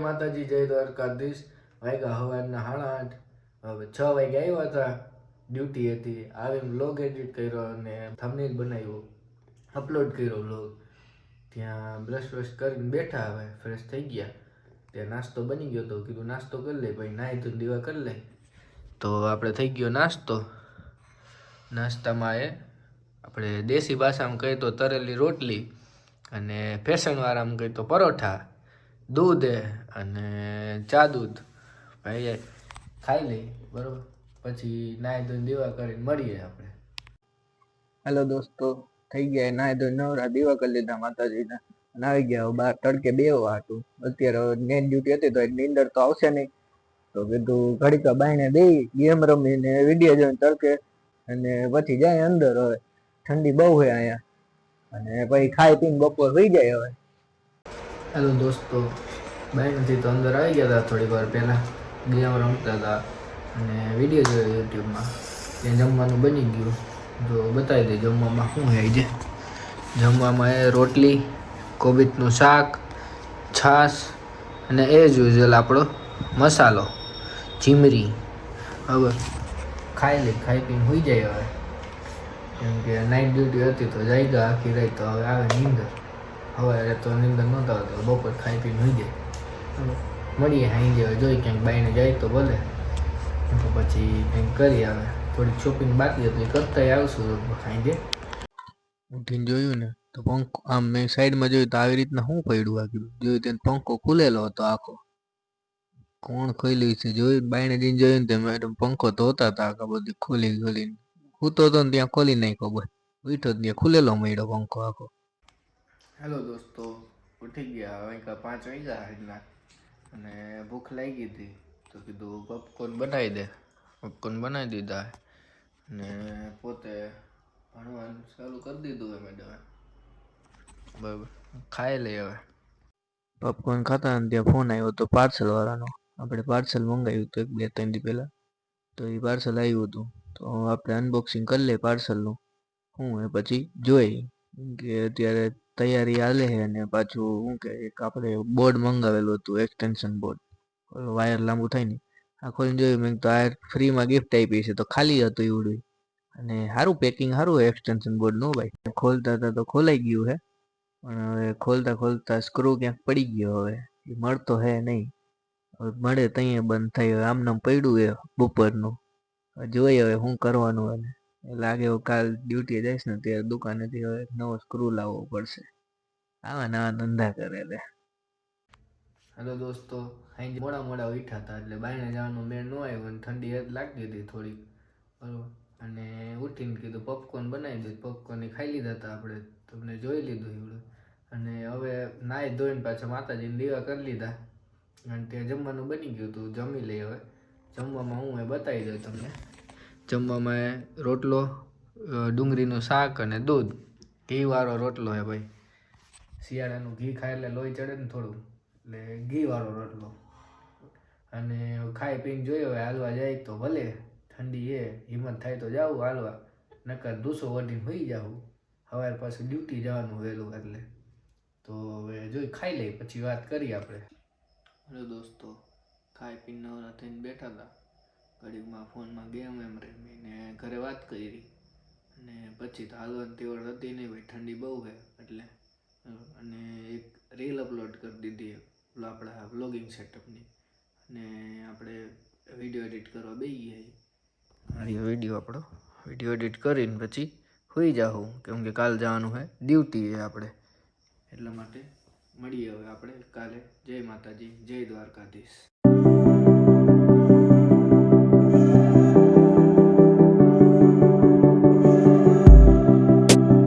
માતાજી, જય દ્વારકાધીશ। વાગ્યા સવારના 8:30। હવે 6 વાગે આવ્યા હતા, ડ્યુટી હતી। આવીને વ્લોગ એડિટ કર્યો અને થંબનેલ બનાવ્યું, અપલોડ કર્યો વ્લોગ। ત્યાં બ્રશ વશ કરીને બેઠા, હવે ફ્રેશ થઈ ગયા। ત્યાં નાસ્તો બની ગયો તો કીધું નાસ્તો કરી લે, ભાઈ નાહી ધોઈને દીવા કરી લે। તો આપણે થઈ ગયો નાસ્તો। નાસ્તામાં આપણે દેશી ભાષામાં કહીએ તો તરેલી રોટલી, અને ફેશનવાળામાં કહીએ તો પરોઠા, દૂધ અને ચા દૂધ। ભાઈ ખાઈ લઈ બરોબર, પછી નાહી ધોઈને દીવા કરીને મળીએ આપણે। હેલો દોસ્તો, થઈ ગયા નાહી ધોઈને નવરા, દીવા કરી લીધા માતાજીના, અને આવી ગયા બહાર તડકે બેહવા હતું। અત્યારે નેટ ડ્યુટી હતી તો નીંદર તો આવશે નહીં, તો કીધું ઘડીક બાયણે બેસી ગેમ રમીને વિડીયો જોઈને તડકે, અને પછી જાય અંદર। હવે ઠંડી બહુ છે અહીંયા, અને પછી ખાઈ પીને બપોર સુઈ જાય હવે। હેલો દોસ્તો, બાયણથી તો અંદર આવી ગયા હતા, થોડી વાર પહેલાં ગેમ રમતા હતા અને વિડીયો જોયો યુટ્યુબમાં। ત્યાં જમવાનું બની ગયું, જો બતાવી દે જમવામાં શું છે। જે જમવામાં રોટલી, કોબીજનું શાક, છાશ અને એઝ યુઝ્યુઅલ આપણો મસાલો ચીમરી। હવે ખાઈ પીને સુઈ જાય હવે, કેમ કે નાઇટ ડ્યુટી હતી તો જાગ્યા આખી રાત, તો હવે આવે નીંદર। હવે તો નીંદર નહોતા આવતો, બપોર ખાઈ પીને સુઈ જાય। મળીએ સાંજે, જોઈ ક્યાંક બાઈને જાય તો ભલે, તો પછી કંઈક કરી આવે। થોડીક શોપિંગ બાકી હતી, કરતા આવશું સાંજે। ઉઠીને જોયું ને તો પંખો આમ મેં સાઈડમાં જોયું તો આવી રીતના શું પડ્યું, આગળ જોયું ત્યાં પંખો ખુલેલો હતો આખો। કોણ ખોલ્યું છે જોયું, બાઈને જઈને જોયું ને મેડમ પંખો ધોતા હતા આખા બધી ખોલીને। હું તો હતો ને ત્યાં ખોલી નાખ્યો, બસ ઉઠો ત્યાં ખુલેલો મળ્યો પંખો આખો। હેલો દોસ્તો, ઉઠી ગયા, વાગ્યા 5 વાગ્યા એટલા, અને ભૂખ લાગી હતી તો કીધું પોપકોર્ન બનાવી દે। પોપકોર્ન બનાવી દીધા, ને પોતે ભણવાનું ચાલુ કરી દીધું હોય મેડમે, બરાબર ખાઈ લઈ હવે। પોપકોર્ન ખાતા ને ત્યાં ફોન આવ્યો હતો પાર્સલ વાળાનો। આપણે પાર્સલ મંગાવ્યું હતું 2-3 દી પહેલાં, તો એ પાર્સલ આવ્યું હતું, તો આપણે અનબોક્સિંગ કરી લઈએ પાર્સલનું શું એ પછી જોઈ કે અત્યારે તૈયારી હાલે છે। અને પાછું શું કે એક આપણે બોર્ડ મંગાવેલું હતું, એક્સટેન્શન બોર્ડ, વાયર લાંબુ થાય ને, આ ખોલીને જોયું મેં તો આ ફ્રીમાં ગિફ્ટ આપી છે, તો ખાલી હતું એવડું, અને સારું પેકિંગ સારું હોય એક્સટેન્શન બોર્ડનું ભાઈ। ખોલતા હતા તો ખોલાઈ ગયું છે, પણ હવે ખોલતા સ્ક્રૂ ક્યાંક પડી ગયો, હવે એ મળતો હે નહીં, હવે મળે ત્યાં બંધ થાય। હવે આમનામ પડ્યું એ બપોરનું, જોઈએ હવે શું કરવાનું। અને લાગે હવે કાલ ડ્યુટી જઈશ ને ત્યારે દુકાનેથી હવે નવો સ્ક્રૂ લાવવો પડશે। આવા નવા ધંધા કરે લે। હેલો દોસ્તો, અહીં મોડા ઉઠ્યા હતા એટલે બાયણે જવાનું મેળ ન આવ્યો, અને ઠંડી લાગતી હતી થોડી બરોબર, અને ઉઠીને કીધું પોપકોર્ન બનાવી દે। પોપકોર્ન ખાઈ લીધા હતા આપણે, તમને જોઈ લીધું એવડું, અને હવે નાહી ધોઈને પાછા માતાજીને દીવા કરી લીધા, અને ત્યાં જમવાનું બની ગયું હતું, જમી લઈ હવે। જમવામાં હું એ બતાવી દઉં તમને। જમવામાં રોટલો, ડુંગળીનું શાક અને દૂધ, ઘીવાળો રોટલો હે ભાઈ। શિયાળાનું ઘી ખાય એટલે લોહી ચડે ને થોડું, એટલે ઘીવાળો રોટલો। અને ખાઈ પીને જોયો હવે હાલવા જાય તો ભલે, ઠંડી છે હિંમત થાય તો જાવું હાલવા, નકર દૂસો વઢીને સુઈ જાવું, સવારે પાછું ડ્યુટી જવાનું વહેલું એટલે। તો હવે જોઈ ખાઈ લઈ પછી વાત કરીએ આપણે। હેલો દોસ્તો, ખાઈ પીને નવરા થઈને બેઠા હતા, ઘડીકમાં ફોનમાં ગેમ રમીને ઘરે વાત કરી, અને પછી તો હાલવાની તેવડ હતી નહીં ભાઈ, ઠંડી બહુ છે એટલે, અને એક રીલ અપલોડ કરી દીધી આપણા વ્લોગિંગ સેટઅપની, અને આપણે વિડીયો એડિટ કરવા બેસી ગયા। વિડીયો એડિટ કરીને પછી સુઈ જાઉં, કેમ કે કાલ જવાનું છે ડ્યુટી છે આપણે, એટલા માટે મળીએ હવે આપણે કાલે। જય માતાજી, જય દ્વારકાધીશ।